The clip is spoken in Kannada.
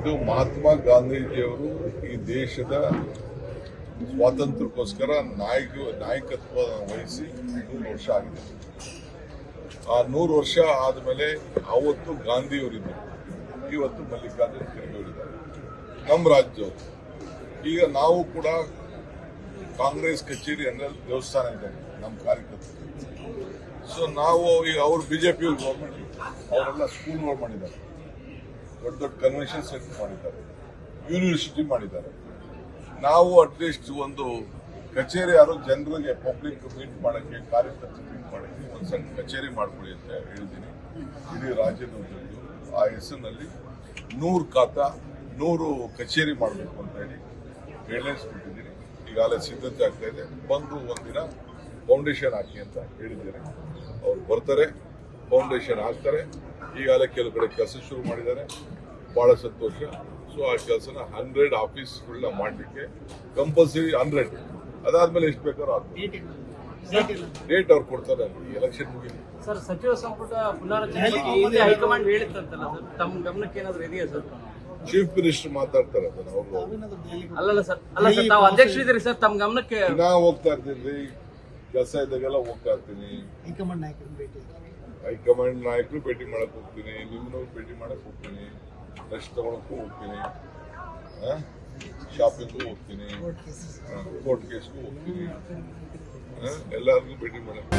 ಇದು ಮಹಾತ್ಮ ಗಾಂಧೀಜಿಯವರು ಈ ದೇಶದ ಸ್ವಾತಂತ್ರ್ಯಕ್ಕೋಸ್ಕರ ನಾಯಕತ್ವ ವಹಿಸಿ 100 ವರ್ಷ ಆಗಿದೆ. ಆ 100 ವರ್ಷ ಆದಮೇಲೆ ಅವತ್ತು ಗಾಂಧಿಯವರಿದ್ದರು, ಇವತ್ತು ಮಲ್ಲಿಕಾರ್ಜುನ ಖರ್ಗೆಯವರಿದ್ದಾರೆ, ನಮ್ಮ ರಾಜ್ಯದವರು. ಈಗ ನಾವು ಕೂಡ ಕಾಂಗ್ರೆಸ್ ಕಚೇರಿ ಅಂದ್ರೆ ದೇವಸ್ಥಾನ ಇದೆ ನಮ್ಮ ಕಾರ್ಯಕರ್ತರು. ಸೊ ನಾವು ಈಗ ಅವ್ರು ಬಿಜೆಪಿ ಗೌರ್ಮೆಂಟ್, ಅವರೆಲ್ಲ ಸ್ಕೂಲ್ಗಳು ಮಾಡಿದ್ದಾರೆ, ದೊಡ್ಡ ದೊಡ್ಡ ಕನ್ವೆನ್ಷನ್ ಸೆಂಟರ್ ಮಾಡಿದ್ದಾರೆ, ಯೂನಿವರ್ಸಿಟಿ ಮಾಡಿದ್ದಾರೆ. ನಾವು ಅಟ್ಲೀಸ್ಟ್ ಒಂದು ಕಚೇರಿ ಯಾರು ಜನರಿಗೆ ಪಬ್ಲಿಕ್ ಮೀಟ್ ಮಾಡೋಕ್ಕೆ, ಕಾರ್ಯಕರ್ತರು ಮೀಟ್ ಮಾಡೋಕ್ಕೆ ಒಂದು ಸಣ್ಣ ಕಚೇರಿ ಮಾಡ್ಕೊಳ್ಳಿ ಅಂತ ಹೇಳಿದ್ದೀನಿ. ಇಡೀ ರಾಜ್ಯದ ಆ ಹೆಸರಿನಲ್ಲಿ 100 ಖಾತಾ 100 ಕಚೇರಿ ಮಾಡಬೇಕು ಅಂತ ಹೇಳಿ ಗೈಡ್ಲೈನ್ಸ್ ಕೊಟ್ಟಿದ್ದೀನಿ. ಈಗಾಗಲೇ ಸಿದ್ಧತೆ ಆಗ್ತಾ ಇದೆ. ಬಂದು ಒಂದಿನ ಫೌಂಡೇಶನ್ ಹಾಕಿ ಅಂತ ಹೇಳಿದ್ದಾರೆ. ಅವ್ರು ಬರ್ತಾರೆ, ಫೌಂಡೇಶನ್ ಹಾಕ್ತಾರೆ. ಈಗಾಗಲೇ ಕೆಲವು ಕಡೆ ಕೆಲಸ ಶುರು ಮಾಡಿದ್ದಾರೆ, ಬಹಳ ಸಂತೋಷ. ಸೊ ಆ ಕೆಲಸನ 100 ಆಫೀಸ್ಗಳನ್ನ ಮಾಡಲಿಕ್ಕೆ ಕಂಪಲ್ಸರಿ 100. ಅದಾದ್ಮೇಲೆ ಎಷ್ಟು ಬೇಕಾದ್ರೂ ಆಗ್ತದೆ. ಡೇಟ್ ಅವ್ರು ಕೊಡ್ತಾರೆ, ಈ ಎಲೆಕ್ಷನ್ ಮುಗಿಲಿ. ಸರ್, ಸಚಿವ ಸಂಪುಟ ಪುನರಚನೆ ಹೈಕಮಾಂಡ್ ಹೇಳಿತ್ತಂತಲ್ಲ ಸರ್, ತಮ್ಮ ಗಮನಕ್ಕೆ ಏನಾದ್ರು ಇದೆಯಾ ಸರ್? ಚೀಫ್ ಮಿನಿಸ್ಟರ್ ಮಾತಾಡ್ತಾರೆ ಅದನ್ನ. ಅವರು ಅಲ್ಲ ಸರ್, ತಾವು ಅಧ್ಯಕ್ಷರಿದ್ದೀರಿ ಸರ್, ತಮ್ಮ ಗಮನಕ್ಕೆ ನಾ ಹೋಗ್ತಾ ಇರ್ತೀನಿ, ಕೆಲಸ ಇದ್ದಾಗೆಲ್ಲ ಹೋಗ್ತಾ ಇರ್ತೀನಿ. ಹೈಕಮಾಂಡ್ ನಾಯಕರು ಭೇಟಿ ಮಾಡಕ್ ಹೋಗ್ತೀನಿ, ನಿಮ್ಮನ್ನು ಭೇಟಿ ಮಾಡಕ್ ಹೋಗ್ತೀನಿ, ರೆಸ್ಟ್ ತಗೊಳಕ್ಕೂ ಹೋಗ್ತೀನಿ, ಶಾಪಿಂಗ್ಗೂ ಹೋಗ್ತೀನಿ, ಕೋರ್ಟ್ ಕೇಸ್ಗೂ ಹೋಗ್ತೀನಿ, ಎಲ್ಲರಿಗೂ ಭೇಟಿ ಮಾಡಕ್